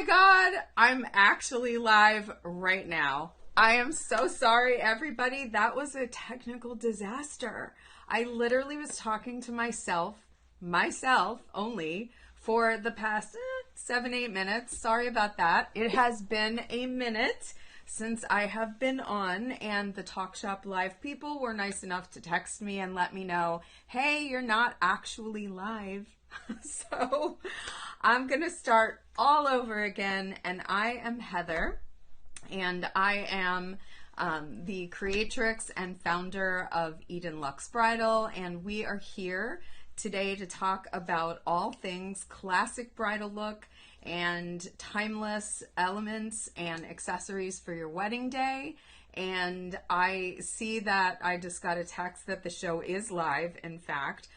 my God, I'm actually live right now. I am so sorry, everybody. That was a technical disaster. I literally was talking to myself only, for the past 7-8 minutes. Sorry about that. It has been a minute since I have been on, and the Talk Shop Live people were nice enough to text me and let me know, hey, you're not actually live. So I'm going to start all over again, and I am Heather, and I am the creatrix and founder of Eden Luxe Bridal, and we are here today to talk about all things classic bridal look and timeless elements and accessories for your wedding day. And I see that I just got a text that the show is live, in fact.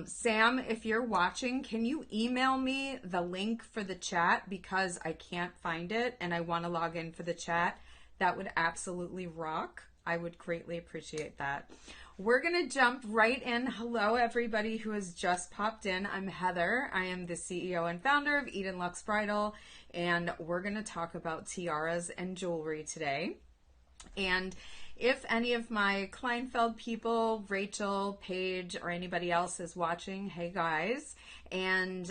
Sam, if you're watching, can you email me the link for the chat, because I can't find it and I want to log in for the chat? That would absolutely rock. I would greatly appreciate that. We're going to jump right in. Hello, everybody who has just popped in. I'm Heather. I am the CEO and founder of Eden Luxe Bridal, and we're going to talk about tiaras and jewelry today. And if any of my Kleinfeld people, Rachel, Paige, or anybody else is watching, hey guys. And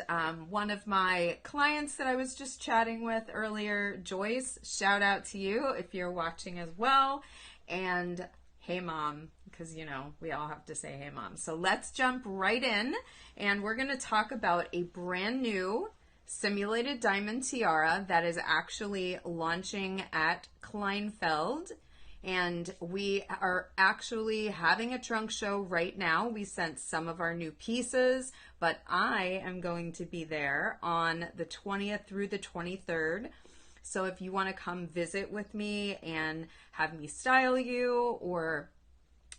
one of my clients that I was just chatting with earlier, Joyce, shout out to you if you're watching as well. And hey mom, because you know, we all have to say hey mom. So let's jump right in, and we're going to talk about a brand new simulated diamond tiara that is actually launching at Kleinfeld. And we are actually having a trunk show right now. We sent some of our new pieces, but I am going to be there on the 20th through the 23rd. So if you want to come visit with me and have me style you, or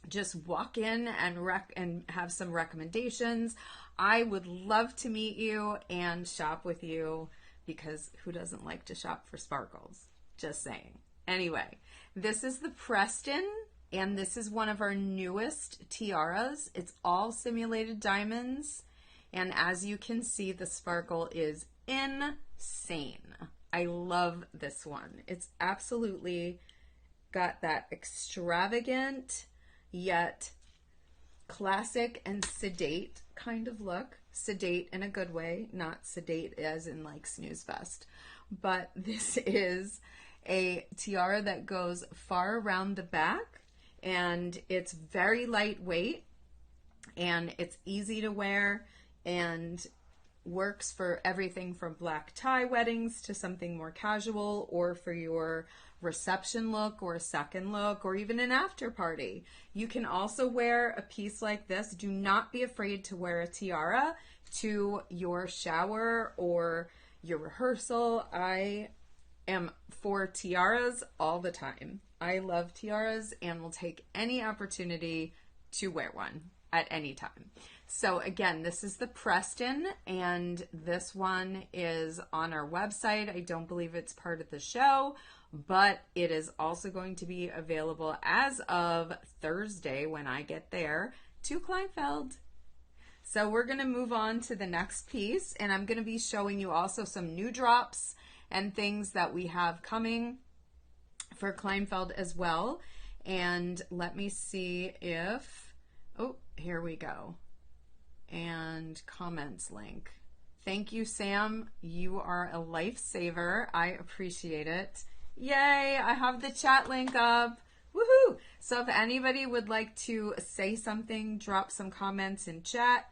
just walk in and have some recommendations, I would love to meet you and shop with you, because who doesn't like to shop for sparkles? Just saying. Anyway, this is the Preston, and this is one of our newest tiaras. It's all simulated diamonds, and as you can see, the sparkle is insane. I love this one. It's absolutely got that extravagant yet classic and sedate kind of look. Sedate in a good way, not sedate as in like snooze fest. But this is a tiara that goes far around the back, and it's very lightweight, and it's easy to wear, and works for everything from black tie weddings to something more casual, or for your reception look or a second look, or even an after party. You can also wear a piece like this. Do not be afraid to wear a tiara to your shower or your rehearsal. I am for tiaras all the time. I love tiaras and will take any opportunity to wear one at any time. So again, this is the Preston, and this one is on our website. I don't believe it's part of the show, but it is also going to be available as of Thursday when I get there to Kleinfeld. So we're going to move on to the next piece, and I'm going to be showing you also some new drops and things that we have coming for Kleinfeld as well. And let me see if, oh, here we go. And comments link. Thank you, Sam. You are a lifesaver. I appreciate it. Yay, I have the chat link up. Woohoo! So if anybody would like to say something, drop some comments in chat.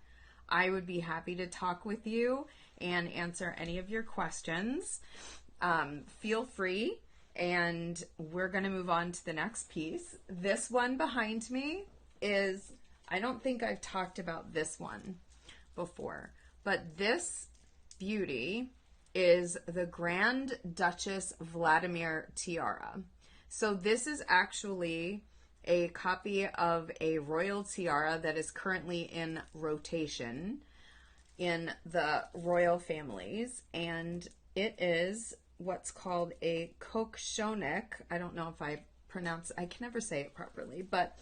I would be happy to talk with you and answer any of your questions. Feel free, and we're going to move on to the next piece. This one behind me is, I don't think I've talked about this one before, but this beauty is the Grand Duchess Vladimir tiara. So this is actually a copy of a royal tiara that is currently in rotation in the royal families, and it is what's called a Kokshonik. I don't know if I can never say it properly, but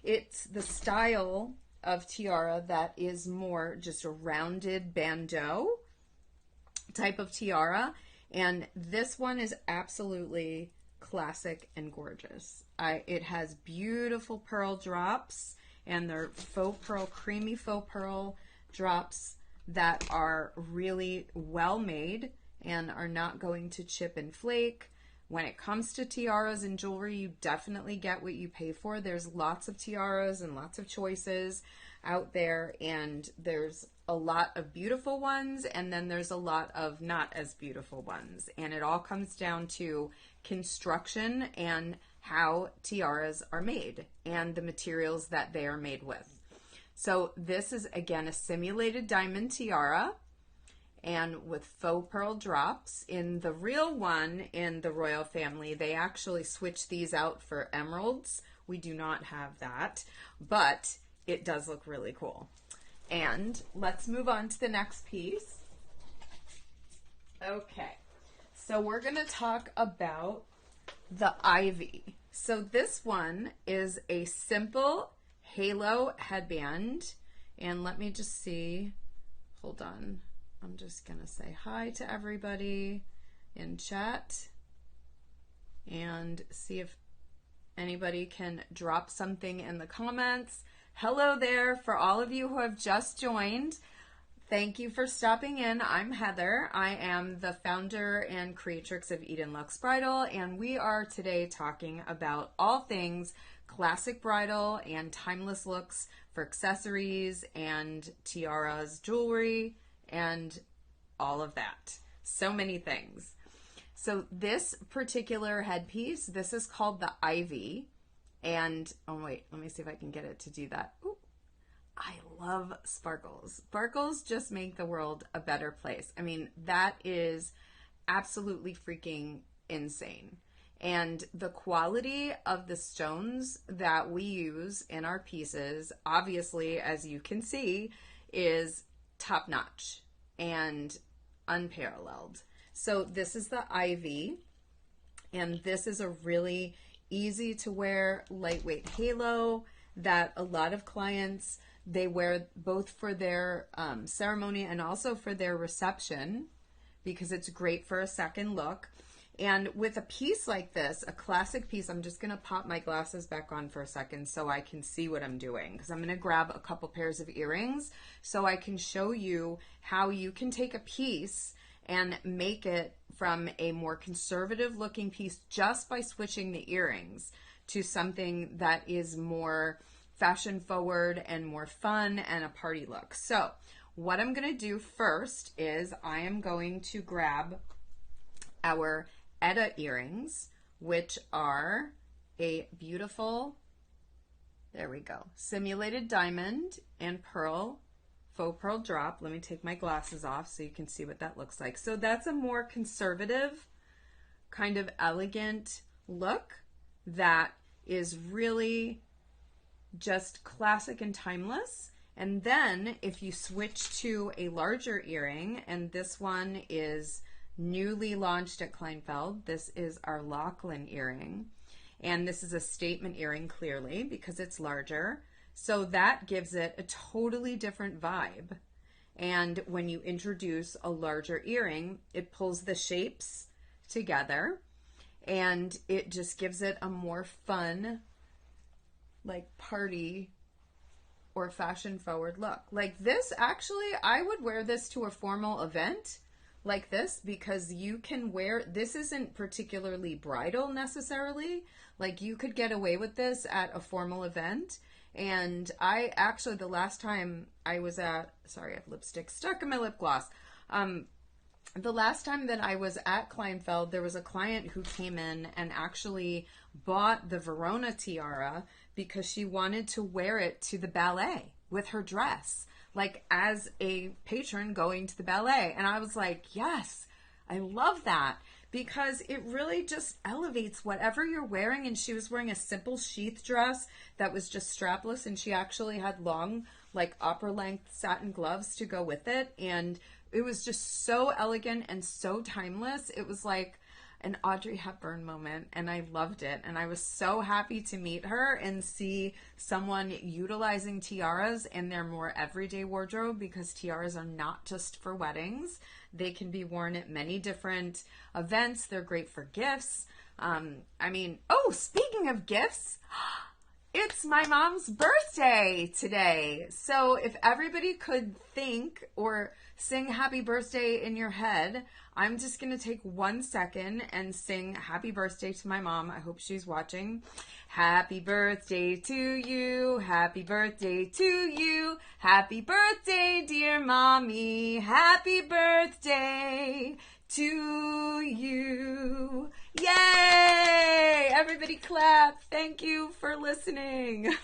it's the style of tiara that is more just a rounded bandeau type of tiara, And this one is absolutely classic and gorgeous. It has beautiful pearl drops, and they're faux pearl, creamy faux pearl drops that are really well made and are not going to chip and flake. When it comes to tiaras and jewelry, you definitely get what you pay for. There's lots of tiaras and lots of choices out there, and there's a lot of beautiful ones, and then there's a lot of not as beautiful ones. And it all comes down to construction and how tiaras are made and the materials that they are made with. So this is, again, a simulated diamond tiara and with faux pearl drops. In the real one in the royal family, they actually switch these out for emeralds. We do not have that, but it does look really cool. And let's move on to the next piece. Okay, so we're going to talk about the ivy. So this one is a simple halo headband. And let me just see. Hold on. I'm just going to say hi to everybody in chat and see if anybody can drop something in the comments. Hello there for all of you who have just joined. Thank you for stopping in. I'm Heather. I am the founder and creatrix of Eden Luxe Bridal, and we are today talking about all things classic bridal and timeless looks for accessories and tiaras, jewelry, and all of that. So many things. So this particular headpiece, this is called the Ivy. And, oh wait, let me see if I can get it to do that. Ooh, I love sparkles. Sparkles just make the world a better place. I mean, that is absolutely freaking insane. And the quality of the stones that we use in our pieces, obviously, as you can see, is top notch and unparalleled. So this is the Ivy, and this is a really easy to wear lightweight halo that a lot of clients, they wear both for their ceremony and also for their reception because it's great for a second look. And with a piece like this, a classic piece, I'm just going to pop my glasses back on for a second so I can see what I'm doing, because I'm going to grab a couple pairs of earrings so I can show you how you can take a piece and make it from a more conservative looking piece just by switching the earrings to something that is more fashion forward and more fun and a party look. So what I'm going to do first is I am going to grab our Etta earrings, which are a beautiful, there we go, simulated diamond and pearl, faux pearl drop. Let me take my glasses off so you can see what that looks like. So that's a more conservative, kind of elegant look that is really just classic and timeless. And then if you switch to a larger earring, and this one is newly launched at Kleinfeld, this is our Lachlan earring. And this is a statement earring, clearly, because it's larger. So that gives it a totally different vibe. And when you introduce a larger earring, it pulls the shapes together and it just gives it a more fun, like party or fashion forward look. Like this, actually, I would wear this to a formal event like this because you can wear, this isn't particularly bridal necessarily. Like you could get away with this at a formal event. And I actually, the last time I was at, sorry, I have lipstick stuck in my lip gloss. The last time that I was at Kleinfeld, there was a client who came in and actually bought the Verona tiara because she wanted to wear it to the ballet with her dress, like as a patron going to the ballet. And I was like, yes, I love that, because it really just elevates whatever you're wearing. And she was wearing a simple sheath dress that was just strapless, and she actually had long, like opera length satin gloves to go with it. And it was just so elegant and so timeless. It was like, an Audrey Hepburn moment, and I loved it. And I was so happy to meet her and see someone utilizing tiaras in their more everyday wardrobe, because tiaras are not just for weddings. They can be worn at many different events. They're great for gifts. Speaking of gifts, it's my mom's birthday today. So if everybody could think or sing happy birthday in your head, I'm just going to take 1 second and sing happy birthday to my mom. I hope she's watching. Happy birthday to you. Happy birthday to you. Happy birthday, dear mommy. Happy birthday to you. Yay! Everybody clap. Thank you for listening.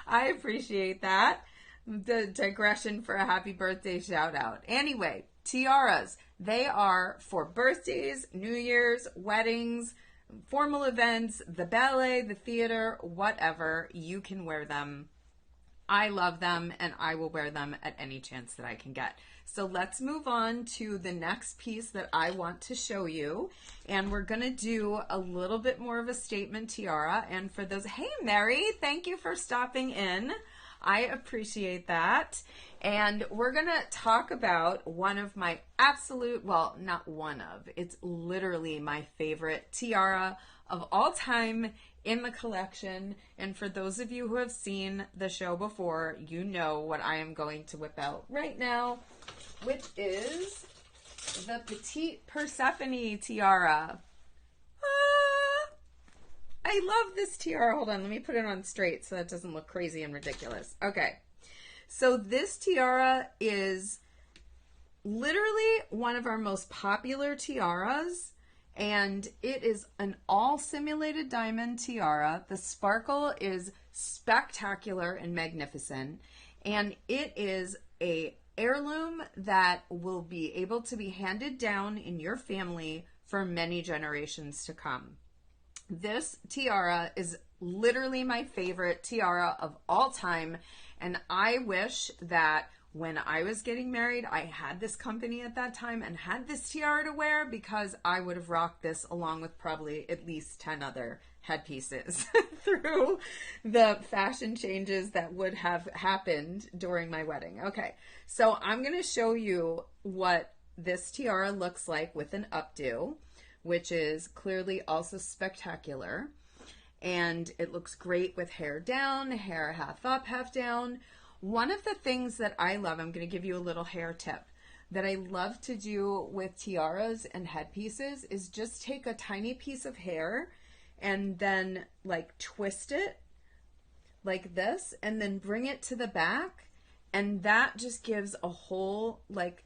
I appreciate that. The digression for a happy birthday shout out. Anyway, tiaras. They are for birthdays, New Year's, weddings, formal events, the ballet, the theater, whatever. You can wear them. I love them, and I will wear them at any chance that I can get. So let's move on to the next piece that I want to show you. And we're going to do a little bit more of a statement tiara. And for those, hey, Mary, thank you for stopping in. I appreciate that. And we're going to talk about one of my absolute, well, not one of, it's literally my favorite tiara of all time in the collection. And for those of you who have seen the show before, you know what I am going to whip out right now, which is the Petite Persephone tiara. I love this tiara. Hold on, let me put it on straight so that doesn't look crazy and ridiculous. Okay, so this tiara is literally one of our most popular tiaras, and it is an all simulated diamond tiara. The sparkle is spectacular and magnificent, and it is a heirloom that will be able to be handed down in your family for many generations to come. This tiara is literally my favorite tiara of all time, and I wish that when I was getting married, I had this company at that time and had this tiara to wear, because I would have rocked this along with probably at least 10 other headpieces through the fashion changes that would have happened during my wedding. Okay, so I'm going to show you what this tiara looks like with an updo, which is clearly also spectacular. And it looks great with hair down, hair half up, half down. One of the things that I love, I'm going to give you a little hair tip, that I love to do with tiaras and headpieces is just take a tiny piece of hair and then like twist it like this and then bring it to the back. And that just gives a whole like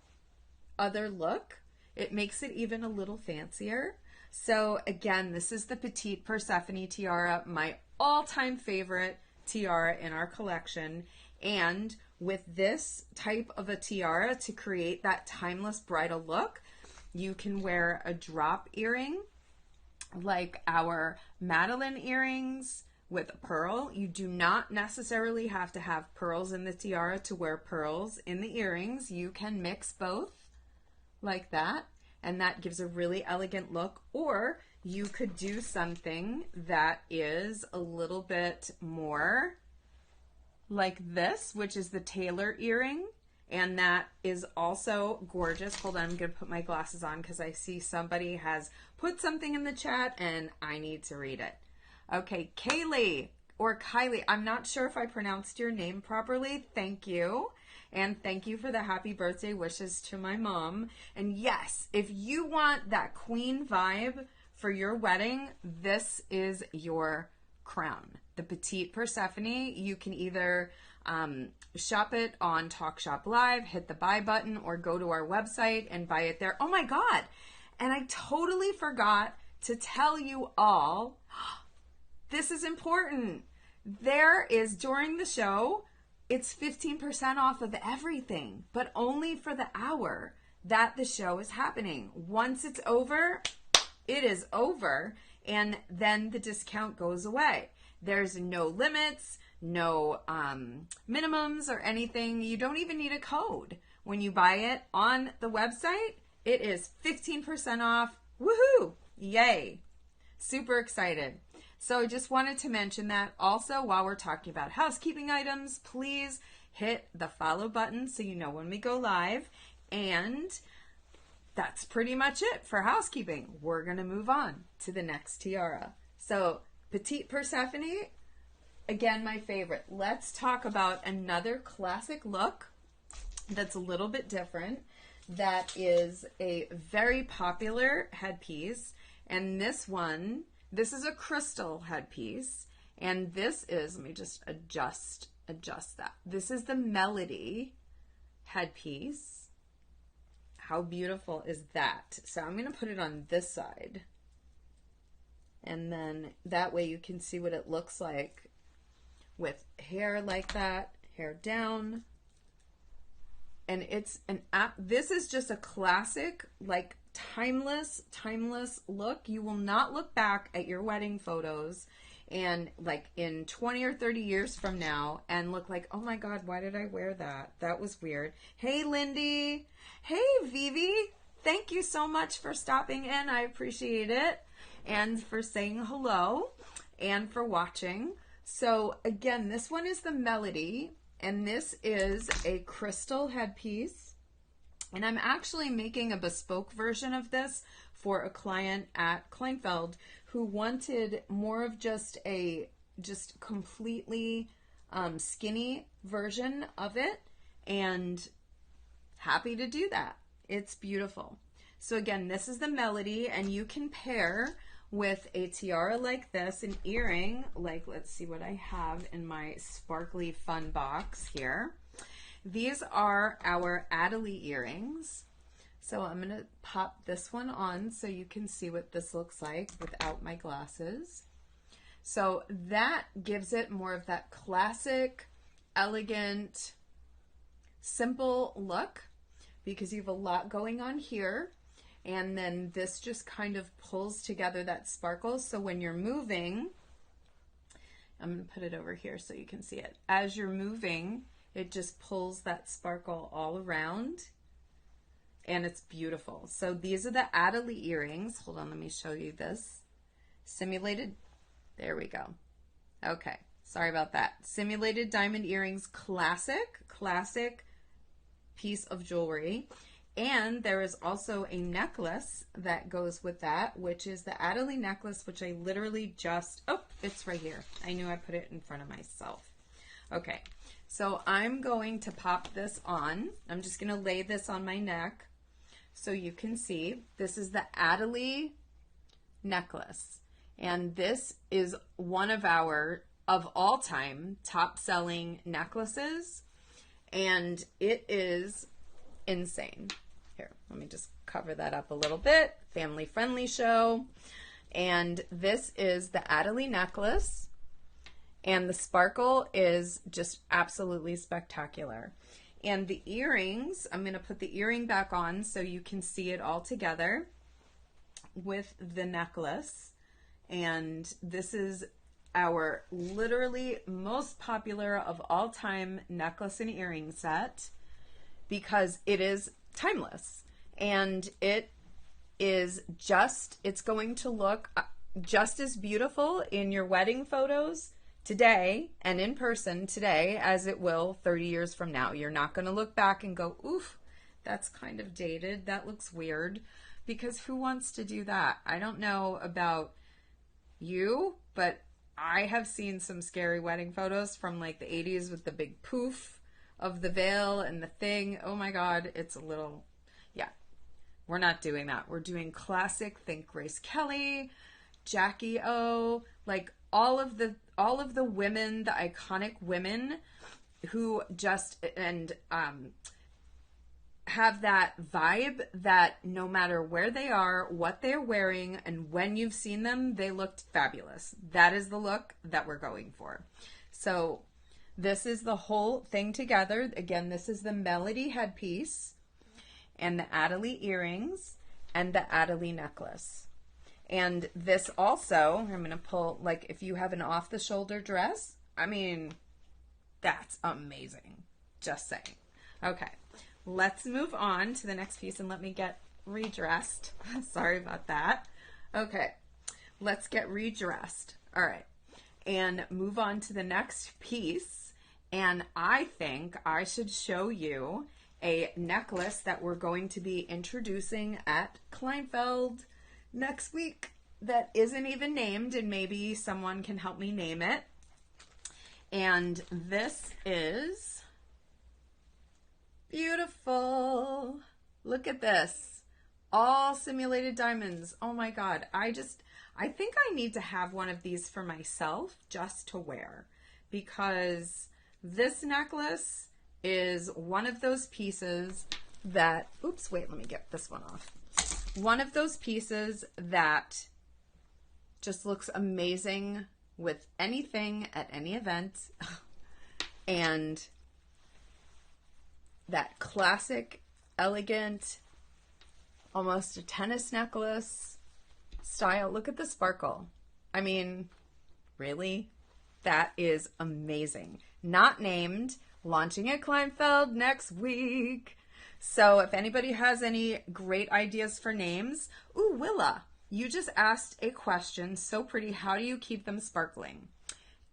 other look. It makes it even a little fancier. So again, this is the Petite Persephone tiara, my all-time favorite tiara in our collection. And with this type of a tiara, to create that timeless bridal look, you can wear a drop earring like our Madeline earrings with a pearl. You do not necessarily have to have pearls in the tiara to wear pearls in the earrings. You can mix both like that, and that gives a really elegant look. Or you could do something that is a little bit more like this, which is the Taylor earring, and that is also gorgeous. Hold on, I'm going to put my glasses on because I see somebody has put something in the chat and I need to read it. Okay, Kaylee or Kylie, I'm not sure if I pronounced your name properly. Thank you. And thank you for the happy birthday wishes to my mom. And yes, if you want that queen vibe for your wedding, this is your crown. The Petite Persephone. You can either shop it on Talk Shop Live, hit the buy button, or go to our website and buy it there. Oh my God. And I totally forgot to tell you all, this is important. There is, during the show, it's 15% off of everything, but only for the hour that the show is happening. Once it's over, it is over, and then the discount goes away. There's no limits, no minimums or anything. You don't even need a code. When you buy it on the website, it is 15% off Woohoo! Yay! Super excited. So I just wanted to mention that. Also, while we're talking about housekeeping items, please hit the follow button so you know when we go live. And that's pretty much it for housekeeping. We're going to move on to the next tiara. So, Petite Persephone, again, my favorite. Let's talk about another classic look that's a little bit different. That is a very popular headpiece. And this is a crystal headpiece. And this is, let me just adjust that. This is the Melody headpiece. How beautiful is that? So I'm going to put it on this side. And then that way you can see what it looks like with hair like that, hair down. And this is just a classic, like timeless look. You will not look back at your wedding photos and like in 20 or 30 years from now and look like, oh my God, why did I wear that? That was weird. Hey, Lindy. Hey, Vivi. Thank you so much for stopping in. I appreciate it. And for saying hello and for watching. So again, this one is the Melody, and this is a crystal headpiece. And I'm actually making a bespoke version of this for a client at Kleinfeld who wanted more of just completely skinny version of it, and happy to do that. It's beautiful. So again, this is the Melody, and you can pair with a tiara like this, an earring, like let's see what I have in my sparkly fun box here. These are our Adelie earrings. So I'm going to pop this one on so you can see what this looks like without my glasses. So that gives it more of that classic, elegant, simple look because you have a lot going on here. And then this just kind of pulls together that sparkle. So when you're moving, I'm going to put it over here so you can see it. As you're moving, it just pulls that sparkle all around. And it's beautiful. So these are the Adelie earrings. Hold on, let me show you this. Simulated, there we go. Okay, sorry about that. Simulated diamond earrings, classic piece of jewelry. And there is also a necklace that goes with that, which is the Adelie necklace, which I literally just, oh, it's right here. I knew I put it in front of myself. Okay, so I'm going to pop this on. I'm just going to lay this on my neck so you can see. This is the Adelie necklace. And this is one of our, of all time, top selling necklaces. And it is insane. Here, let me just cover that up a little bit. Family friendly show. And this is the Adelie necklace. And the sparkle is just absolutely spectacular. And the earrings, I'm going to put the earring back on so you can see it all together with the necklace. And this is our literally most popular of all time necklace and earring set because it is timeless, and it is just, it's going to look just as beautiful in your wedding photos today and in person today as it will 30 years from now. You're not going to look back and go, oof, that's kind of dated. That looks weird, because who wants to do that? I don't know about you, but I have seen some scary wedding photos from like the 80s with the big poof of the veil and the thing. Oh my God, it's a little, yeah, we're not doing that. We're doing classic, think Grace Kelly, Jackie O, like all of the women, the iconic women who just, and have that vibe that no matter where they are, what they're wearing, and when you've seen them, they looked fabulous. That is the look that we're going for. So this is the whole thing together. Again, this is the Melody headpiece and the Adelie earrings and the Adelie necklace. And this also, I'm going to pull, like if you have an off-the-shoulder dress, I mean, that's amazing. Just saying. Okay, let's move on to the next piece, and let me get redressed. Sorry about that. Okay, let's get redressed. All right, and move on to the next piece. And I think I should show you a necklace that we're going to be introducing at Kleinfeld next week that isn't even named, and maybe someone can help me name it. And this is beautiful. Look at this. All simulated diamonds. Oh my God. I think I need to have one of these for myself just to wear, because this necklace is one of those pieces that, oops, wait, let me get this one off. One of those pieces that just looks amazing with anything at any event. And that classic, elegant, almost a tennis necklace style. Look at the sparkle. I mean, really? That is amazing. Not named, launching at Kleinfeld next week. So if anybody has any great ideas for names, ooh, Willa, you just asked a question so pretty. How do you keep them sparkling?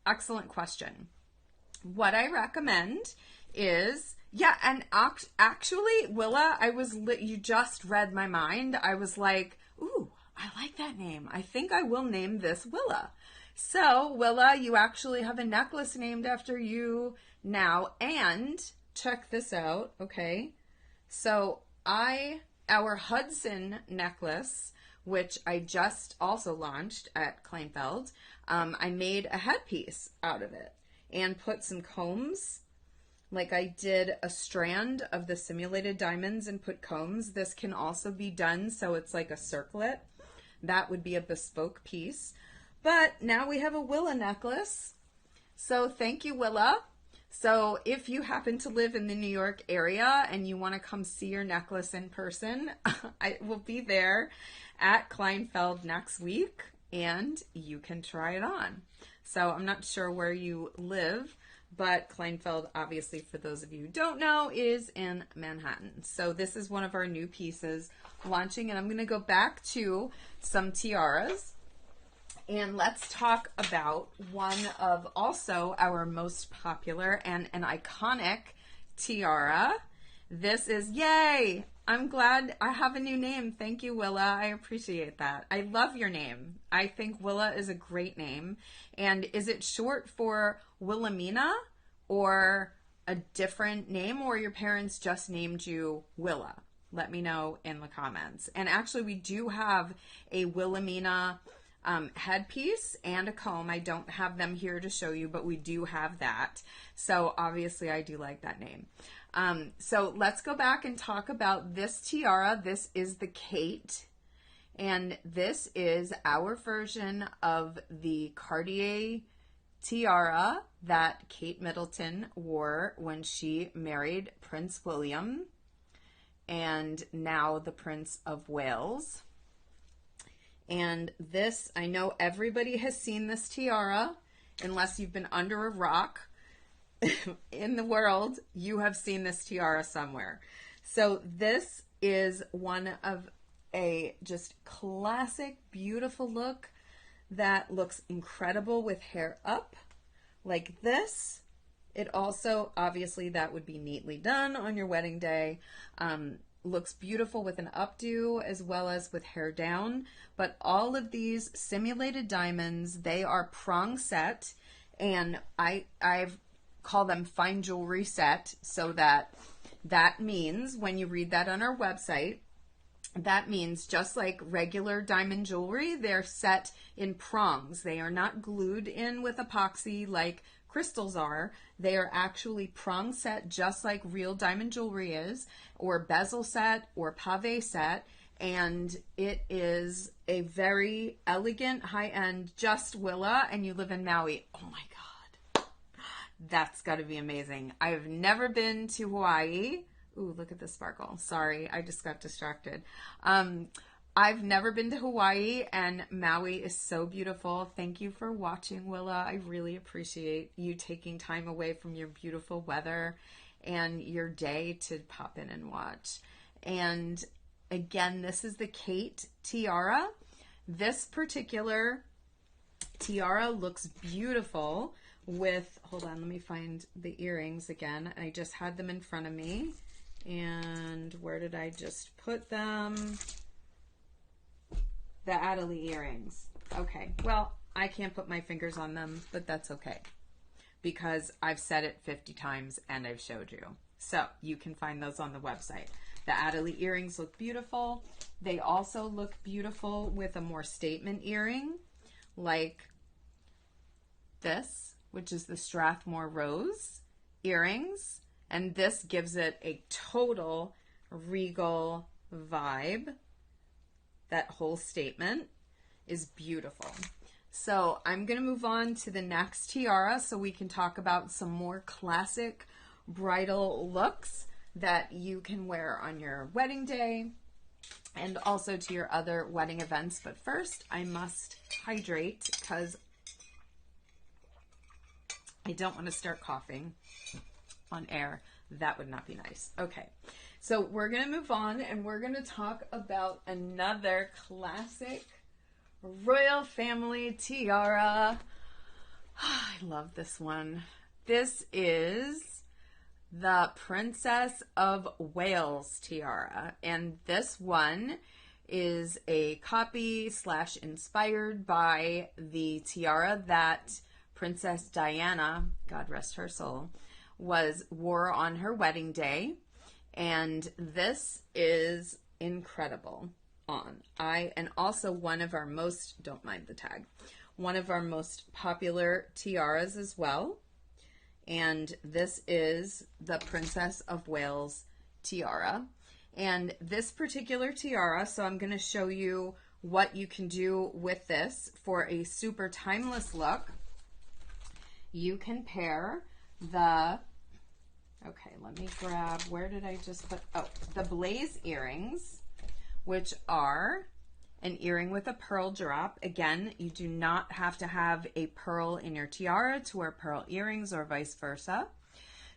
Excellent question. What I recommend is, yeah, and actually, Willa, you just read my mind. I was like, ooh, I like that name. I think I will name this Willa. So, Willa, you actually have a necklace named after you now. And check this out, okay? So, our Hudson necklace, which I just also launched at Kleinfeld, I made a headpiece out of it and put some combs. Like I did a strand of the simulated diamonds and put combs. This can also be done so it's like a circlet. That would be a bespoke piece. But now we have a Willa necklace. So thank you, Willa. So if you happen to live in the New York area and you want to come see your necklace in person, I will be there at Kleinfeld next week and you can try it on. So I'm not sure where you live, but Kleinfeld, obviously, for those of you who don't know, is in Manhattan. So this is one of our new pieces launching, and I'm going to go back to some tiaras. And let's talk about one of also our most popular and an iconic tiara. This is, yay! I'm glad I have a new name. Thank you, Willa. I appreciate that. I love your name. I think Willa is a great name. And is it short for Wilhelmina or a different name, or your parents just named you Willa? Let me know in the comments. And actually, we do have a Wilhelmina headpiece and a comb. I don't have them here to show you, but we do have that. So obviously I do like that name. So let's go back and talk about this tiara. This is the Kate, and this is our version of the Cartier tiara that Kate Middleton wore when she married Prince William and now the Prince of Wales. And this, I know everybody has seen this tiara, unless you've been under a rock in the world, you have seen this tiara somewhere. So this is one of a just classic, beautiful look that looks incredible with hair up like this. It also, obviously, that would be neatly done on your wedding day. Looks beautiful with an updo as well as with hair down. But all of these simulated diamonds, they are prong set, and I've call them fine jewelry set, so that means when you read that on our website, that means just like regular diamond jewelry, they're set in prongs. They are not glued in with epoxy like crystals are. They are actually prong set, just like real diamond jewelry is, or bezel set or pave set. And it is a very elegant, high-end, just Willa, and you live in Maui. Oh my God. That's got to be amazing. I've never been to Hawaii. Ooh, look at the sparkle. Sorry, I just got distracted. I've never been to Hawaii, and Maui is so beautiful. Thank you for watching, Willa. I really appreciate you taking time away from your beautiful weather and your day to pop in and watch. And Again, this is the Kate tiara. This particular tiara looks beautiful with, hold on, let me find the earrings again. I just had them in front of me. And where did I just put them? The Adelie earrings. Okay, well, I can't put my fingers on them, but that's okay, because I've said it 50 times and I've showed you. So you can find those on the website. The Adelie earrings look beautiful. They also look beautiful with a more statement earring like this, which is the Strathmore Rose earrings. And this gives it a total regal vibe. That whole statement is beautiful. So I'm going to move on to the next tiara so we can talk about some more classic bridal looks that you can wear on your wedding day and also to your other wedding events. But first, I must hydrate because I don't want to start coughing on air. That would not be nice. Okay, so we're going to move on and we're going to talk about another classic royal family tiara. I love this one. This is the Princess of Wales tiara, and this one is a copy / inspired by the tiara that Princess Diana, God rest her soul, wore on her wedding day. And this is incredible on. And also one of our most, don't mind the tag, one of our most popular tiaras as well. And this is the Princess of Wales tiara. And this particular tiara, so I'm going to show you what you can do with this for a super timeless look. You can pair the, okay, let me grab, where did I just put, oh, the Blaze earrings, which are an earring with a pearl drop. Again, you do not have to have a pearl in your tiara to wear pearl earrings or vice versa.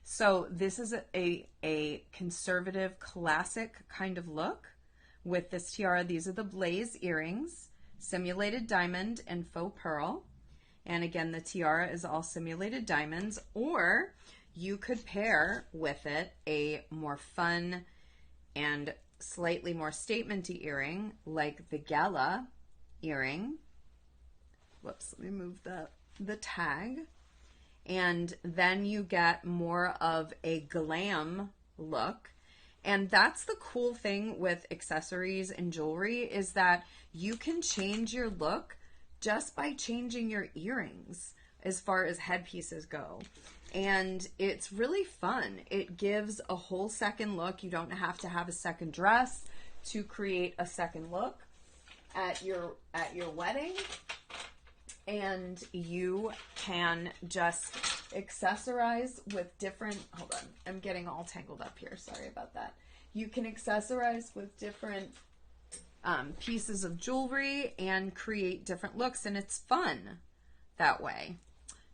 So this is a conservative, classic kind of look with this tiara. These are the Blaze earrings, simulated diamond and faux pearl. And again, the tiara is all simulated diamonds, or you could pair with it a more fun and slightly more statement-y earring like the Gala earring. Whoops, let me move the tag. And then you get more of a glam look. And that's the cool thing with accessories and jewelry, is that you can change your look just by changing your earrings as far as headpieces go. And it's really fun. It gives a whole second look. You don't have to have a second dress to create a second look at your wedding. And you can just accessorize with different, hold on, I'm getting all tangled up here. Sorry about that. You can accessorize with different pieces of jewelry and create different looks, and it's fun that way.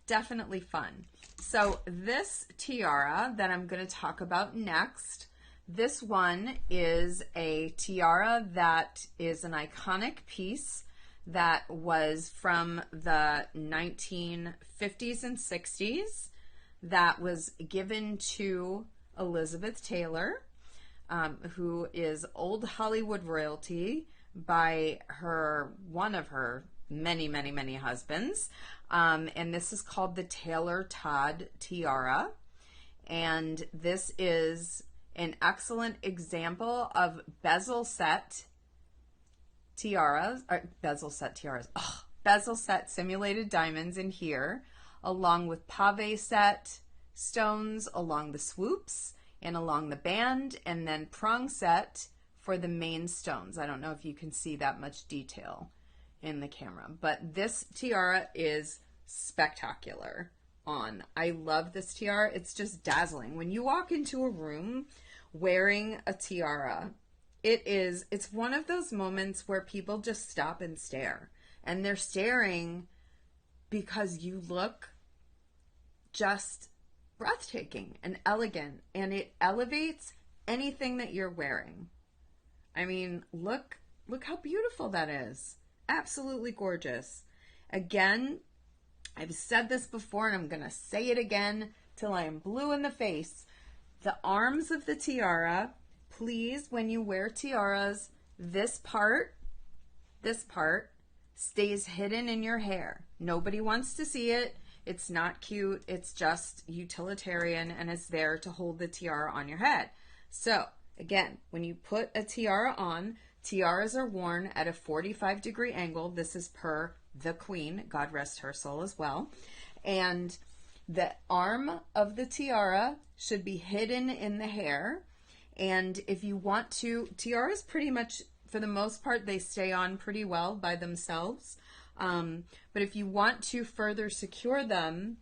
Definitely fun. So this tiara that I'm going to talk about next, this one is a tiara that is an iconic piece that was from the 1950s and 60s that was given to Elizabeth Taylor, who is old Hollywood royalty by one of her many husbands. And this is called the Taylor Todd tiara. And this is an excellent example of bezel set tiaras, bezel set simulated diamonds in here, along with pave set stones along the swoops and along the band, and then prong set for the main stones. I don't know if you can see that much detail in the camera, but this tiara is spectacular on. I love this tiara. It's just dazzling. When you walk into a room wearing a tiara, it's one of those moments where people just stop and stare, and they're staring because you look just breathtaking and elegant, and it elevates anything that you're wearing. I mean, look how beautiful that is. Absolutely gorgeous. Again, I've said this before and I'm going to say it again till I am blue in the face. The arms of the tiara, please, when you wear tiaras, this part stays hidden in your hair. Nobody wants to see it. It's not cute. It's just utilitarian and it's there to hold the tiara on your head. So, again, when you put a tiara on, tiaras are worn at a 45-degree angle. This is per the Queen, God rest her soul as well. And the arm of the tiara should be hidden in the hair. And if you want to, tiaras pretty much, for the most part, they stay on pretty well by themselves. But if you want to further secure them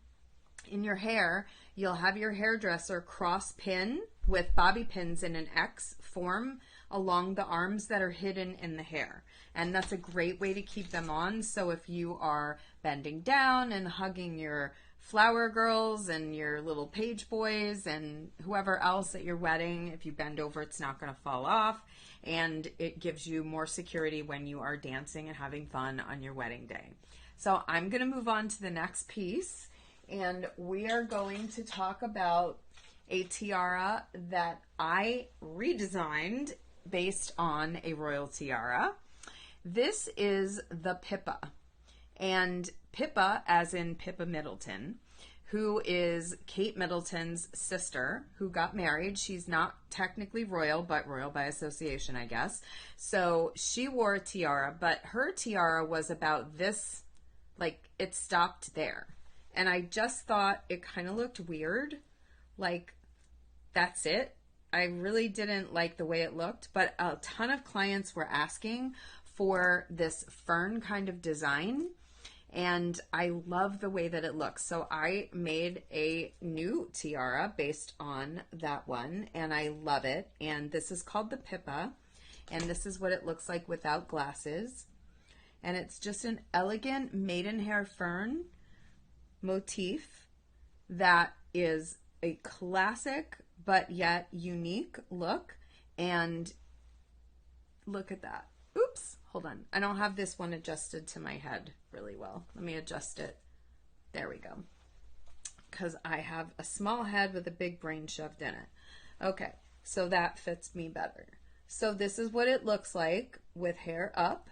in your hair, you'll have your hairdresser cross pin with bobby pins in an X form along the arms that are hidden in the hair. And that's a great way to keep them on. So if you are bending down and hugging your flower girls and your little page boys and whoever else at your wedding, if you bend over, it's not going to fall off. And it gives you more security when you are dancing and having fun on your wedding day. So I'm going to move on to the next piece. And we are going to talk about a tiara that I redesigned based on a royal tiara. This is the Pippa. And Pippa, as in Pippa Middleton, who is Kate Middleton's sister, who got married. She's not technically royal, but royal by association, I guess. So she wore a tiara, but her tiara was about this, like it stopped there. And I just thought it kind of looked weird. Like, that's it. I really didn't like the way it looked, but a ton of clients were asking for this fern kind of design. And I love the way that it looks. So I made a new tiara based on that one, and I love it. And this is called the Pippa, and this is what it looks like without glasses. And it's just an elegant maidenhair fern motif that is a classic but yet unique look. And look at that. Oops, hold on. I don't have this one adjusted to my head really well. Let me adjust it. There we go. Because I have a small head with a big brain shoved in it. Okay, so that fits me better. So this is what it looks like with hair up.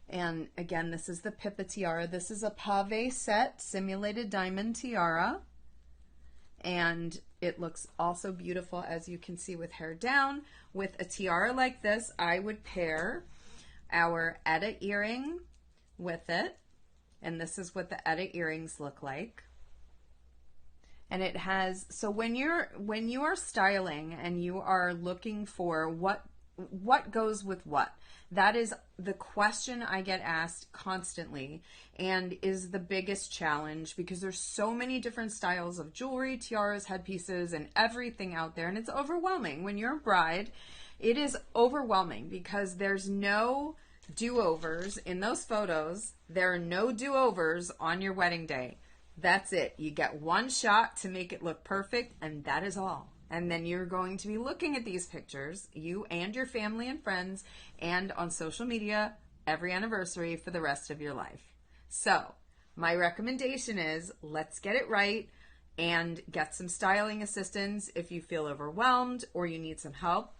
And again, this is the Pippa tiara. This is a pave set simulated diamond tiara. And it looks also beautiful, as you can see, with hair down. With a tiara like this, I would pair our Etta earring with it. And this is what the Etta earrings look like. And it has, so when you are styling and you are looking for what goes with what, that is the question I get asked constantly and is the biggest challenge, because there's so many different styles of jewelry, tiaras, headpieces, and everything out there. And it's overwhelming. When you're a bride, it is overwhelming because there's no do-overs in those photos. There are no do-overs on your wedding day. That's it. You get one shot to make it look perfect, and that is all. And then you're going to be looking at these pictures, you and your family and friends, and on social media every anniversary for the rest of your life. So my recommendation is, let's get it right and get some styling assistance if you feel overwhelmed or you need some help.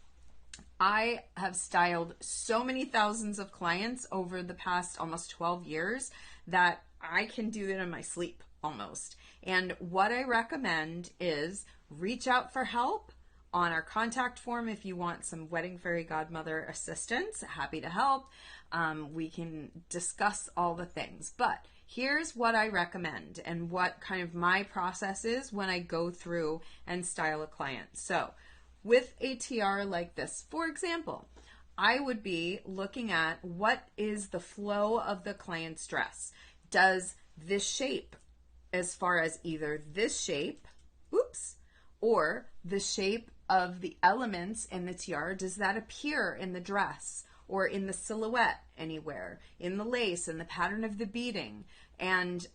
I have styled so many thousands of clients over the past almost 12 years that I can do it in my sleep almost. And what I recommend is reach out for help on our contact form if you want some wedding fairy godmother assistance. Happy to help. We can discuss all the things. But here's what I recommend and what kind of my process is when I go through and style a client. So with a tiara like this, for example, I would be looking at what is the flow of the client's dress. Does this shape, as far as either this shape, oops, or the shape of the elements in the tiara, does that appear in the dress or in the silhouette anywhere, in the lace and the pattern of the beading, and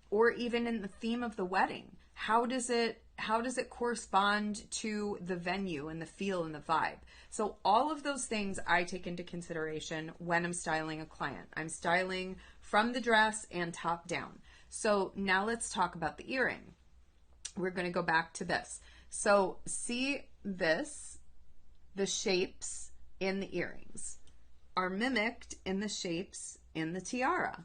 or even in the theme of the wedding? How does it how does it correspond to the venue and the feel and the vibe? So all of those things I take into consideration when I'm styling a client. I'm styling from the dress and top down. So now let's talk about the earring. We're going to go back to this. So see this, the shapes in the earrings are mimicked in the shapes in the tiara.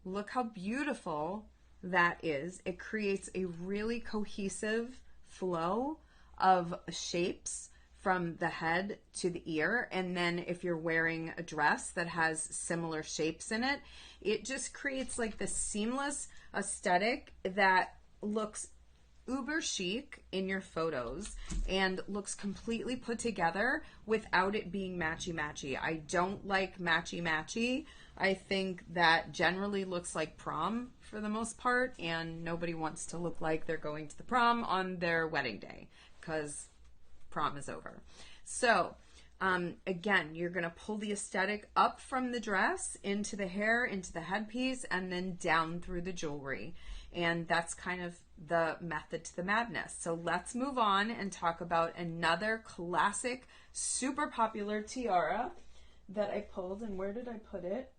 Look how beautiful that is. It creates a really cohesive flow of shapes from the head to the ear. And then if you're wearing a dress that has similar shapes in it, it just creates like this seamless aesthetic that looks uber chic in your photos and looks completely put together without it being matchy-matchy. I don't like matchy-matchy. I think that generally looks like prom for the most part, and nobody wants to look like they're going to the prom on their wedding day because prom is over. So again, you're going to pull the aesthetic up from the dress into the hair, into the headpiece, and then down through the jewelry. And that's kind of the method to the madness. So let's move on and talk about another classic, super popular tiara that I pulled. And where did I put it?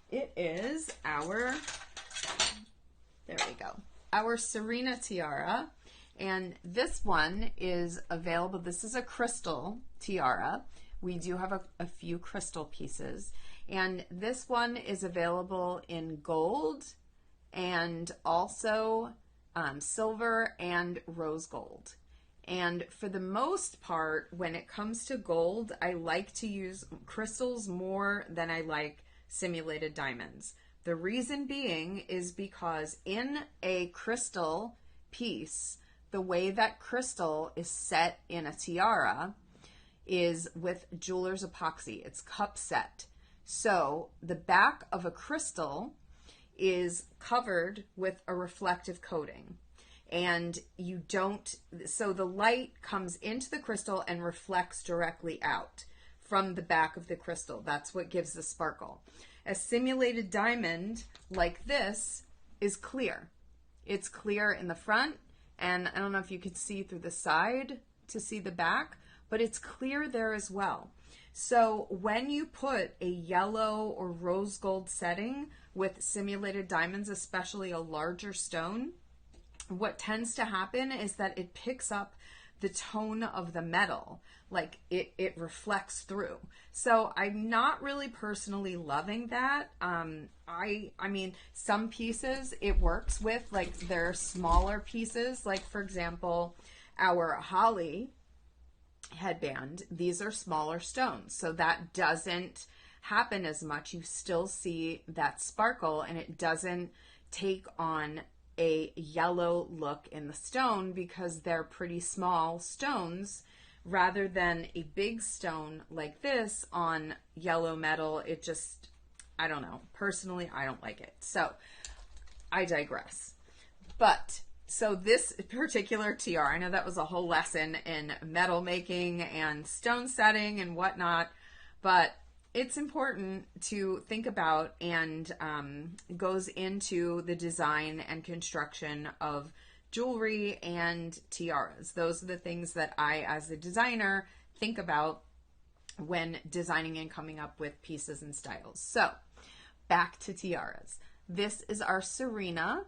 It is our, there we go, our Serena tiara. And this one is available. This is a crystal tiara. We do have a few crystal pieces. And this one is available in gold and also silver and rose gold. And for the most part, when it comes to gold, I like to use crystals more than I like simulated diamonds. The reason being is because in a crystal piece, the way that crystal is set in a tiara is with jeweler's epoxy. It's cup set. So the back of a crystal is covered with a reflective coating, and you don't, so the light comes into the crystal and reflects directly out from the back of the crystal. That's what gives the sparkle. A simulated diamond like this is clear. It's clear in the front, and I don't know if you could see through the side to see the back, but it's clear there as well. So when you put a yellow or rose gold setting with simulated diamonds, especially a larger stone, what tends to happen is that it picks up the tone of the metal, like it reflects through. So I'm not really personally loving that. I mean, some pieces it works with, like there are smaller pieces, like for example, our holly headband. These are smaller stones, so that doesn't happen as much. You still see that sparkle, and it doesn't take on a yellow look in the stone because they're pretty small stones rather than a big stone like this on yellow metal. It just, I don't know. Personally, I don't like it. So I digress. But so this particular tiara, I know that was a whole lesson in metal making and stone setting and whatnot, but it's important to think about and goes into the design and construction of jewelry and tiaras. Those are the things that I, as a designer, think about when designing and coming up with pieces and styles. So back to tiaras. This is our Serena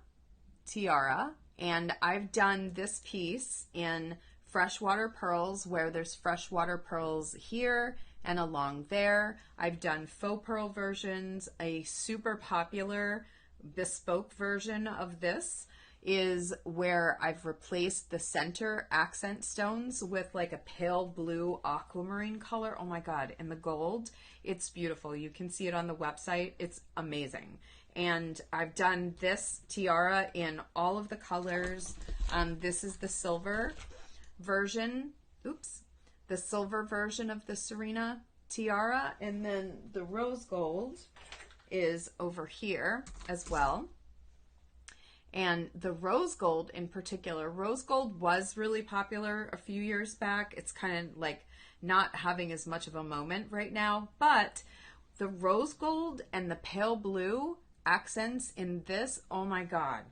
tiara, and I've done this piece in freshwater pearls, where there's freshwater pearls here and along there. I've done faux pearl versions. A super popular bespoke version of this is where I've replaced the center accent stones with like a pale blue aquamarine color. Oh my God, and the gold, it's beautiful. You can see it on the website. It's amazing. And I've done this tiara in all of the colors. This is the silver version. Oops. The silver version of the Serena tiara, and then the rose gold is over here as well. And the rose gold in particular, rose gold was really popular a few years back. It's kind of like not having as much of a moment right now, but the rose gold and the pale blue accents in this, oh my God,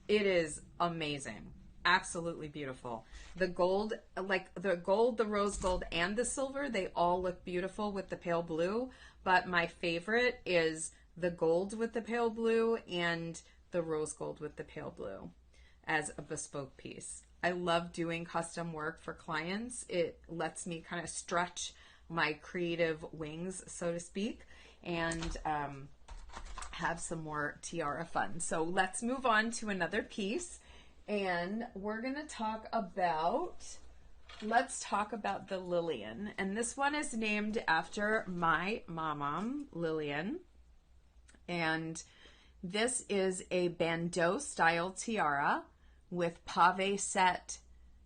it is amazing. absolutely beautiful. The gold, like the gold, the rose gold, and the silver, they all look beautiful with the pale blue. But my favorite is the gold with the pale blue and the rose gold with the pale blue as a bespoke piece. I love doing custom work for clients. It lets me kind of stretch my creative wings, so to speak, and have some more tiara fun. So let's move on to another piece, and we're going to talk about, let's talk about the Lillian. And this one is named after my mama, Lillian. And this is a bandeau style tiara with pave set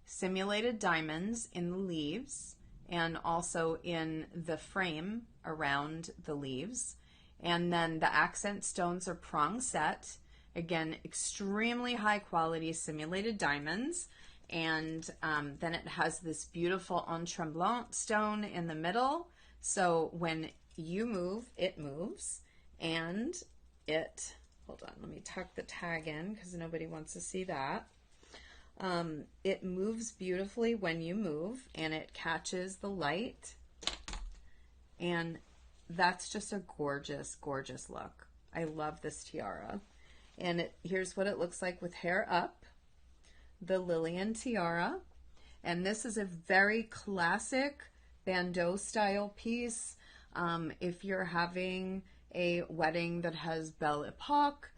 simulated diamonds in the leaves and also in the frame around the leaves. And then the accent stones are prong set. Again, extremely high quality simulated diamonds. And then it has this beautiful en tremblant stone in the middle. So when you move, it moves. And it, hold on, let me tuck the tag in because nobody wants to see that. It moves beautifully when you move, and it catches the light. And that's just a gorgeous, gorgeous look. I love this tiara. And here's what it looks like with hair up. The Lillian tiara. And this is a very classic bandeau style piece. If you're having a wedding that has Belle Epoque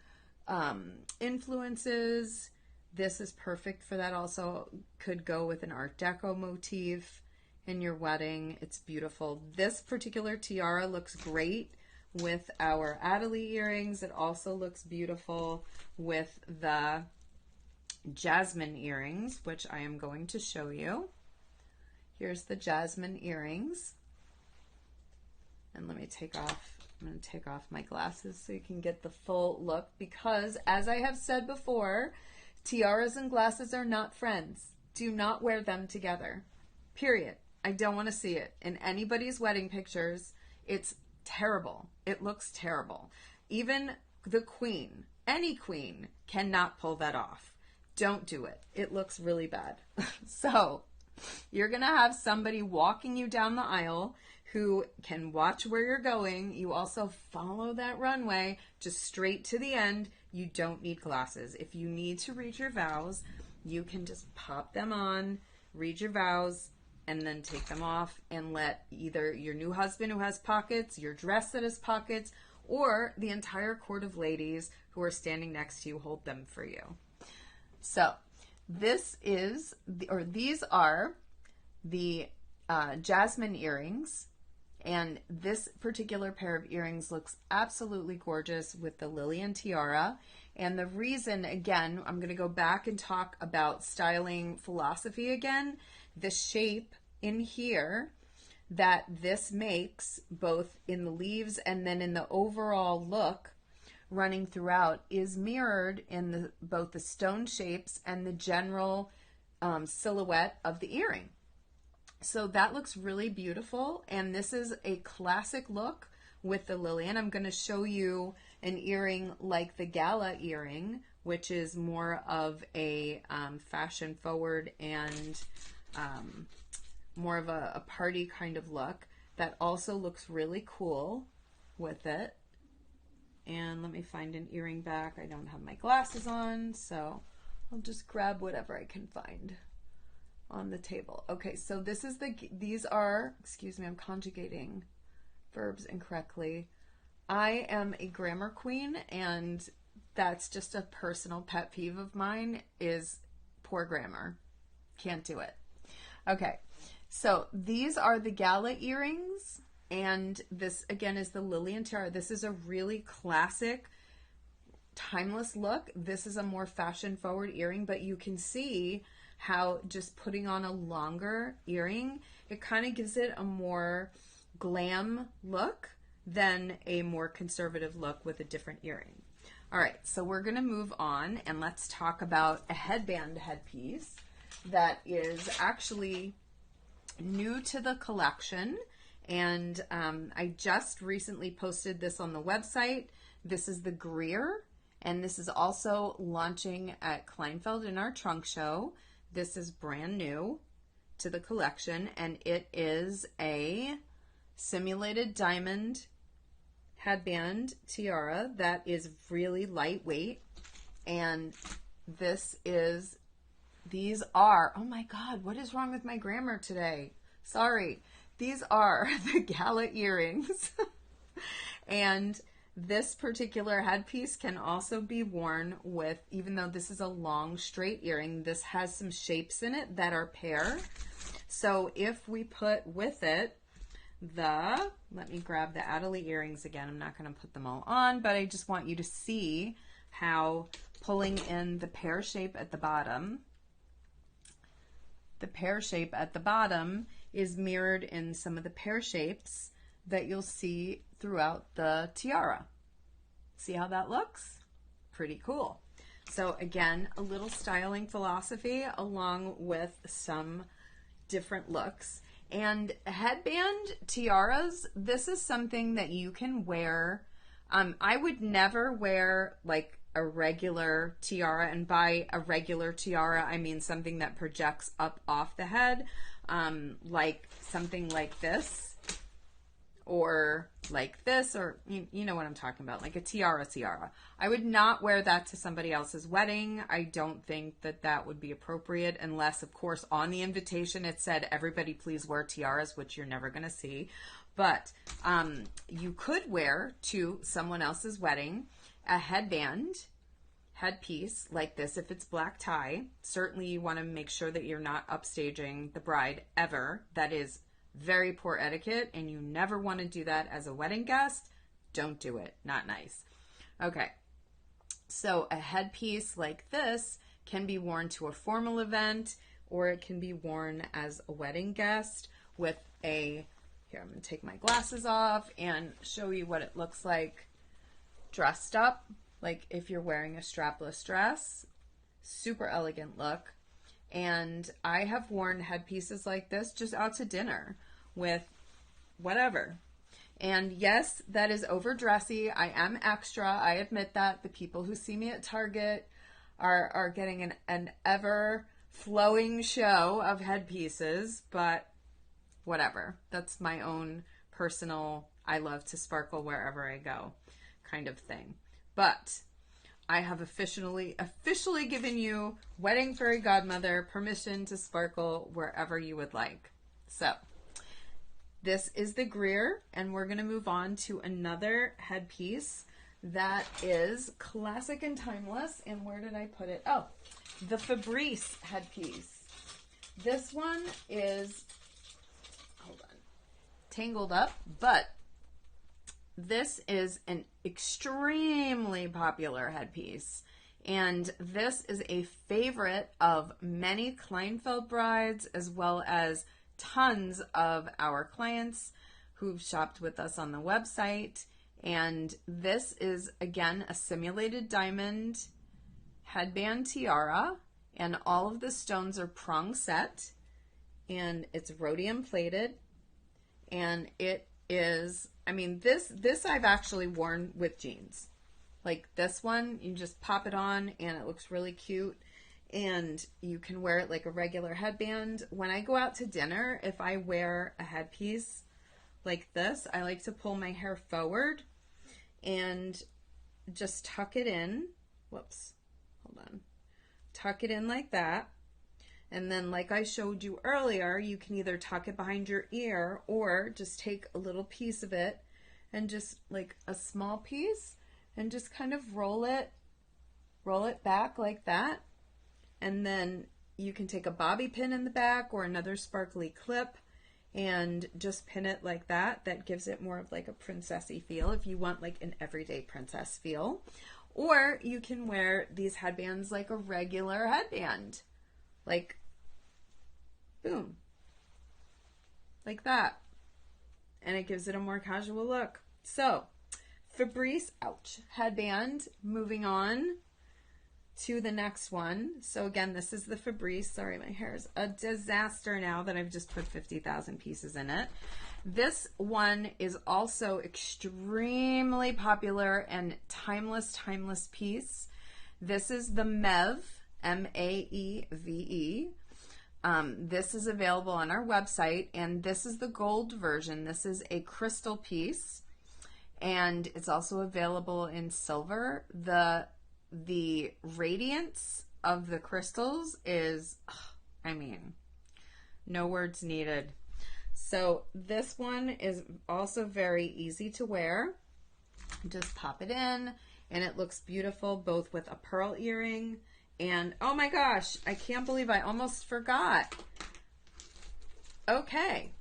influences, this is perfect for that. Also could go with an Art Deco motif in your wedding. It's beautiful. This particular tiara looks great with our Adelie earrings. It also looks beautiful with the jasmine earrings, which I am going to show you. Here's the jasmine earrings. And let me take off, I'm going to take off my glasses so you can get the full look, because as I have said before, tiaras and glasses are not friends. Do not wear them together. Period. I don't want to see it in anybody's wedding pictures. It's terrible. It looks terrible. Even the queen, any queen, cannot pull that off. Don't do it. It looks really bad. So you're going to have somebody walking you down the aisle who can watch where you're going. You also follow that runway just straight to the end. You don't need glasses. If you need to read your vows, you can just pop them on, read your vows, and then take them off and let either your new husband who has pockets, your dress that has pockets, or the entire court of ladies who are standing next to you hold them for you. So this is, these are the jasmine earrings. And this particular pair of earrings looks absolutely gorgeous with the Lillian tiara. And the reason, again, I'm going to go back and talk about styling philosophy again. The shape in here that this makes, both in the leaves and then in the overall look running throughout, is mirrored in both the stone shapes and the general silhouette of the earring. So that looks really beautiful, and this is a classic look with the Lillian. I'm going to show you an earring like the gala earring, which is more of a fashion forward and more of a party kind of look that also looks really cool with it. And let me find an earring back. I don't have my glasses on, so I'll just grab whatever I can find on the table. Okay, so these are, excuse me, I'm conjugating verbs incorrectly. I am a grammar queen, and that's just a personal pet peeve of mine, is poor grammar. Can't do it. Okay, so these are the gala earrings, and this again is the Lillian tiara. This is a really classic, timeless look. This is a more fashion forward earring, but you can see how just putting on a longer earring, it kind of gives it a more glam look than a more conservative look with a different earring. All right, so we're going to move on, and let's talk about a headband headpiece that is actually new to the collection, and I just recently posted this on the website. This is the Greer, And this is also launching at Kleinfeld in our trunk show. This is brand new to the collection, and it is a simulated diamond headband tiara that is really lightweight. And these are, oh my God, what is wrong with my grammar today? Sorry. These are the gala earrings. And this particular headpiece can also be worn with, even though this is a long straight earring, this has some shapes in it that are pear. So if we put with it let me grab the Adelie earrings again. I'm not going to put them all on, but I just want you to see how pulling in the pear shape at the bottom, is mirrored in some of the pear shapes that you'll see throughout the tiara. See how that looks? Pretty cool. So again, a little styling philosophy along with some different looks. And headband tiaras, this is something that you can wear. I would never wear like a regular tiara, and by a regular tiara, I mean something that projects up off the head, like something like this, or like this, or you know what I'm talking about, like a tiara. I would not wear that to somebody else's wedding. I don't think that that would be appropriate, unless, of course, on the invitation it said, everybody please wear tiaras, which you're never going to see. But you could wear to someone else's wedding a headpiece like this if it's black tie. Certainly you want to make sure that you're not upstaging the bride ever. That is very poor etiquette, and you never want to do that as a wedding guest. Don't do it. Not nice. Okay. So a headpiece like this can be worn to a formal event, or it can be worn as a wedding guest with here, I'm going to take my glasses off and show you what it looks like dressed up. Like if you're wearing a strapless dress, super elegant look. And I have worn headpieces like this just out to dinner with whatever. And yes, that is over dressy. I am extra. I admit that. The people who see me at Target are getting an ever flowing show of headpieces, but whatever. That's my own personal, I love to sparkle wherever I go kind of thing. But I have officially given you, wedding fairy godmother, permission to sparkle wherever you would like. So this is the Greer, and we're going to move on to another headpiece that is classic and timeless. And where did I put it? Oh, the Fabrice headpiece. This one is, hold on, tangled up, but this is an extremely popular headpiece, and this is a favorite of many Kleinfeld brides, as well as tons of our clients who've shopped with us on the website. And this is, again, a simulated diamond headband tiara, and all of the stones are prong set, and it's rhodium plated, and it is, I mean, this I've actually worn with jeans. Like this one, you just pop it on and it looks really cute, and you can wear it like a regular headband. When I go out to dinner, if I wear a headpiece like this, I like to pull my hair forward and just tuck it in. Whoops, hold on. Tuck it in like that. And then, like I showed you earlier, you can either tuck it behind your ear or just take a little piece of it and just like a small piece and just kind of roll it back like that. And then you can take a bobby pin in the back or another sparkly clip and just pin it like that. That gives it more of like a princessy feel if you want like an everyday princess feel. Or you can wear these headbands like a regular headband. Like, boom, like that. And it gives it a more casual look. So, Fabrice, headband. Moving on to the next one. So again, this is the Fabrice. Sorry, my hair is a disaster now that I've just put 50,000 pieces in it. This one is also extremely popular and timeless piece. This is the Maeve, Maeve. This is available on our website, and this is the gold version. This is a crystal piece, and it's also available in silver. The radiance of the crystals is, I mean, no words needed. So this one is also very easy to wear. Just pop it in, and it looks beautiful both with a pearl earring and, oh my gosh, I can't believe I almost forgot. Okay,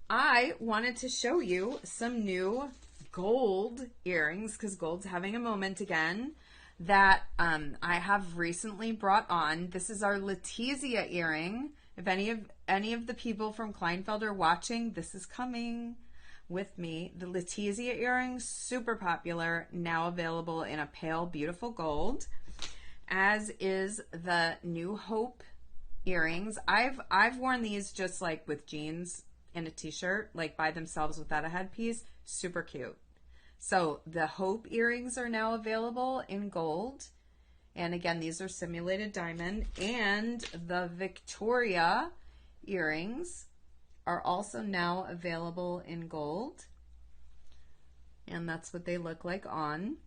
I wanted to show you some new gold earrings, because gold's having a moment again, that I have recently brought on. This is our Letizia earring. If any of the people from Kleinfeld are watching, this is coming with me. The Letizia earrings, super popular, now available in a pale, beautiful gold, as is the New Hope earrings. I've worn these just like with jeans and a t-shirt, like by themselves without a headpiece. Super cute. So the Hope earrings are now available in gold. And again, these are simulated diamond. And the Victoria earrings are also now available in gold. And that's what they look like on.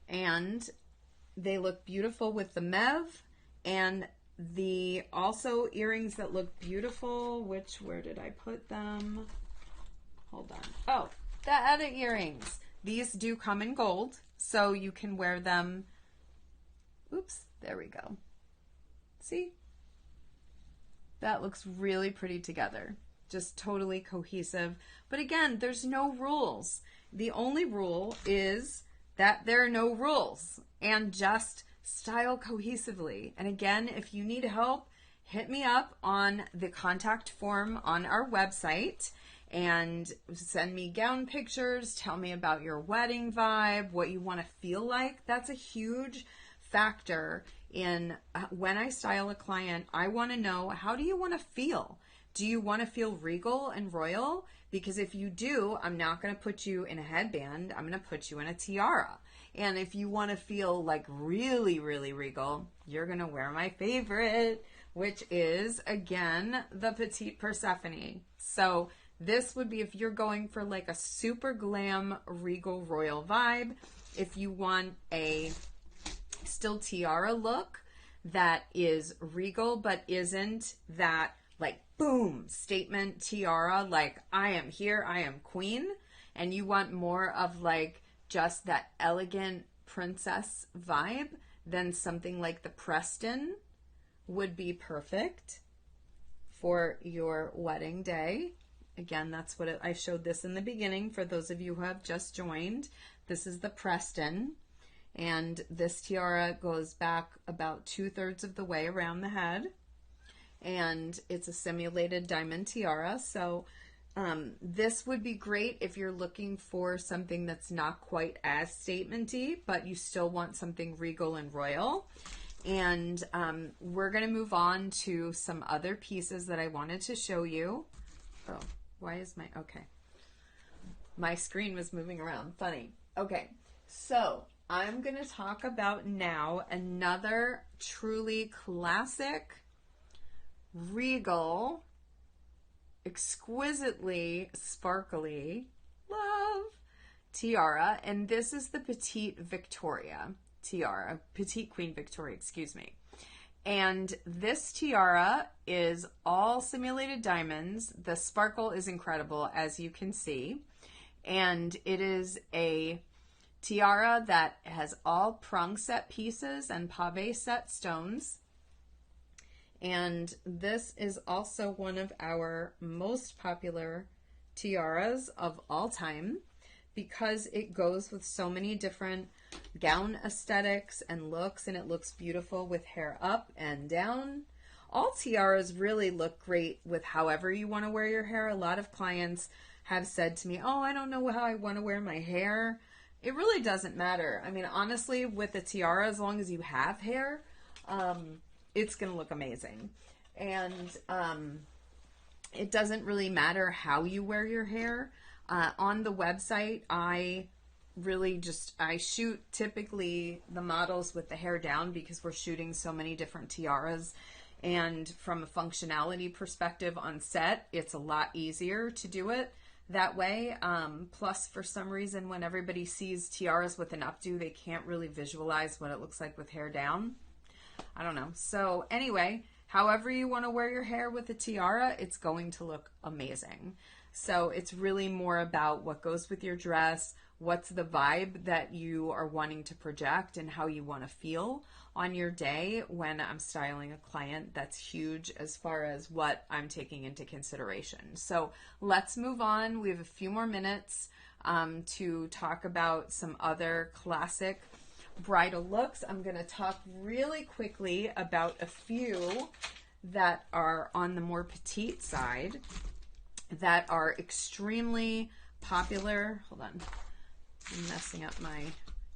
And they look beautiful with the Maeve. And the also earrings that look beautiful, where did I put them? Hold on. Oh, the other earrings. These do come in gold, so you can wear them. Oops, there we go. See? That looks really pretty together. Just totally cohesive. But again, there's no rules. The only rule is that there are no rules, and just style cohesively. And again, if you need help, hit me up on the contact form on our website and send me gown pictures. Tell me about your wedding vibe, what you want to feel like. That's a huge factor in when I style a client. I want to know, how do you want to feel? Do you want to feel regal and royal? Because if you do, I'm not going to put you in a headband. I'm going to put you in a tiara. And if you want to feel like really, really regal, you're going to wear my favorite, which is, again, the Petite Persephone. So this would be if you're going for like a super glam, regal, royal vibe. If you want a still tiara look that is regal but isn't that like boom statement tiara, like I am here, I am queen, and you want more of like just that elegant princess vibe, then something like the Preston would be perfect for your wedding day. Again, that's what I showed this in the beginning for those of you who have just joined. This is the Preston, and this tiara goes back about 2/3 of the way around the head, and it's a simulated diamond tiara. So this would be great if you're looking for something that's not quite as statement-y, but you still want something regal and royal. And we're going to move on to some other pieces that I wanted to show you. Oh, why is my screen was moving around. Funny. Okay, so I'm going to talk about now another truly classic, regal, exquisitely sparkly, love tiara, and this is the Petite Victoria tiara, Petite Queen Victoria, excuse me. And this tiara is all simulated diamonds. The sparkle is incredible, as you can see, and it is a tiara that has all prong set pieces and pave set stones. And this is also one of our most popular tiaras of all time because it goes with so many different gown aesthetics and looks, and it looks beautiful with hair up and down. All tiaras really look great with however you want to wear your hair. A lot of clients have said to me, oh, I don't know how I want to wear my hair. It really doesn't matter. I mean, honestly, with a tiara, as long as you have hair, it's going to look amazing. And It doesn't really matter how you wear your hair. On the website, I shoot typically the models with the hair down because we're shooting so many different tiaras. And from a functionality perspective on set, it's a lot easier to do it that way. Plus, for some reason, when everybody sees tiaras with an updo, they can't really visualize what it looks like with hair down. I don't know. So anyway, however you want to wear your hair with a tiara, it's going to look amazing. So it's really more about what goes with your dress, what's the vibe that you are wanting to project, and how you want to feel on your day. When I'm styling a client, that's huge as far as what I'm taking into consideration. So let's move on. We have a few more minutes to talk about some other classic bridal looks. I'm going to talk really quickly about a few that are on the more petite side that are extremely popular. Hold on. I'm messing up my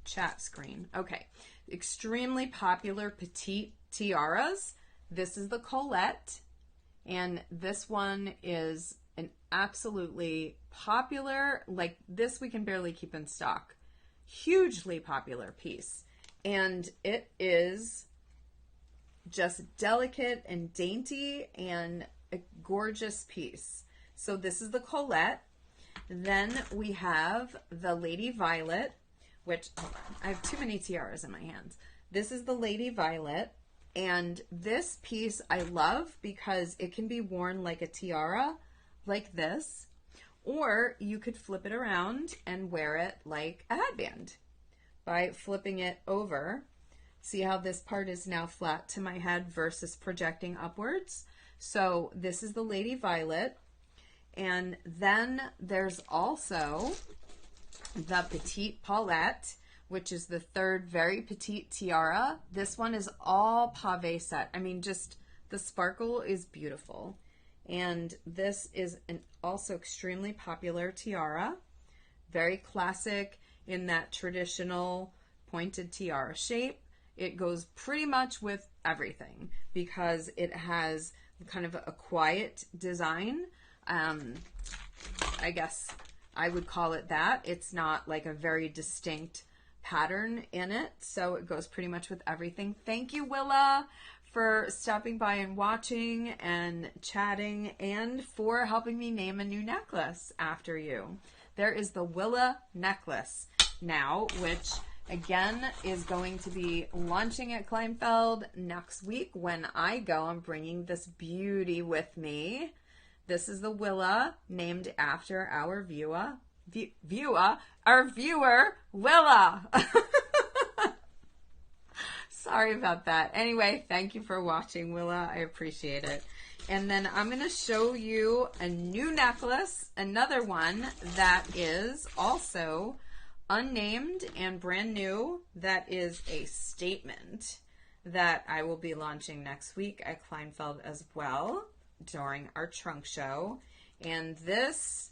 chat screen. Okay. Extremely popular petite tiaras. This is the Colette, and this one is an absolutely popular, like this we can barely keep in stock. Hugely popular piece. And it is just delicate and dainty and a gorgeous piece. So this is the Colette. Then we have the Lady Violet, which, hold on, I have too many tiaras in my hands. This is the Lady Violet, and this piece I love because it can be worn like a tiara, like this, or you could flip it around and wear it like a headband by flipping it over. See how this part is now flat to my head versus projecting upwards? So this is the Lady Violet. And then there's also the Petite Paulette, which is the third very petite tiara. This one is all pave set. I mean, just the sparkle is beautiful. And this is an also extremely popular tiara. Very classic in that traditional pointed tiara shape. It goes pretty much with everything because it has kind of a quiet design. I guess I would call it that. It's not like a very distinct pattern in it, so it goes pretty much with everything. Thank you, Willa, for stopping by and watching and chatting, and for helping me name a new necklace after you. There is the Willa necklace now, which again is going to be launching at Kleinfeld next week. When I go, I'm bringing this beauty with me. This is the Willa, named after our viewer, Willa. Sorry about that. Anyway, thank you for watching, Willa. I appreciate it. And then I'm going to show you a new necklace, another one that is also unnamed and brand new. That is a statement that I will be launching next week at Kleinfeld as well during our trunk show. And this,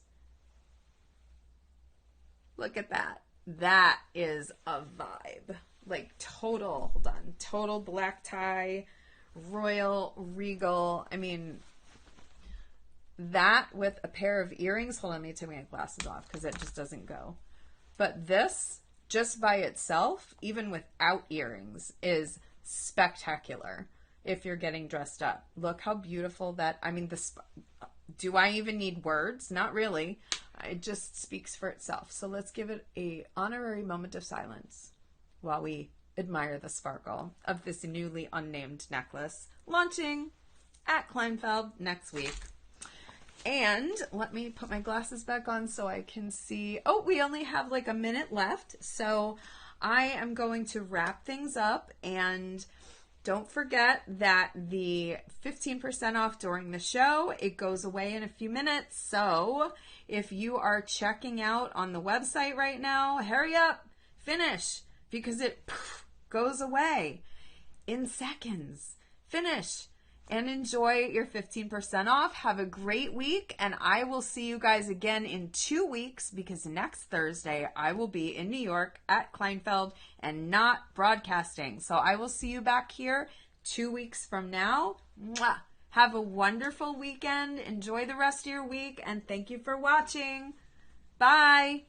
look at that. That is a vibe. Like total, hold on, total black tie, royal, regal. I mean, that with a pair of earrings. Hold on, let me take my glasses off because it just doesn't go. But this, just by itself, even without earrings, is spectacular if you're getting dressed up. Look how beautiful that, I mean, this, do I even need words? Not really. It just speaks for itself. So let's give it a honorary moment of silence while we admire the sparkle of this newly unnamed necklace launching at Kleinfeld next week. And let me put my glasses back on so I can see. Oh, we only have like a minute left. So I am going to wrap things up, and don't forget that the 15% off during the show, it goes away in a few minutes. So if you are checking out on the website right now, hurry up, finish, because it goes away in seconds. Finish and enjoy your 15% off. Have a great week, and I will see you guys again in 2 weeks, because next Thursday I will be in New York at Kleinfeld and not broadcasting. So I will see you back here 2 weeks from now. Mwah! Have a wonderful weekend. Enjoy the rest of your week, and thank you for watching. Bye.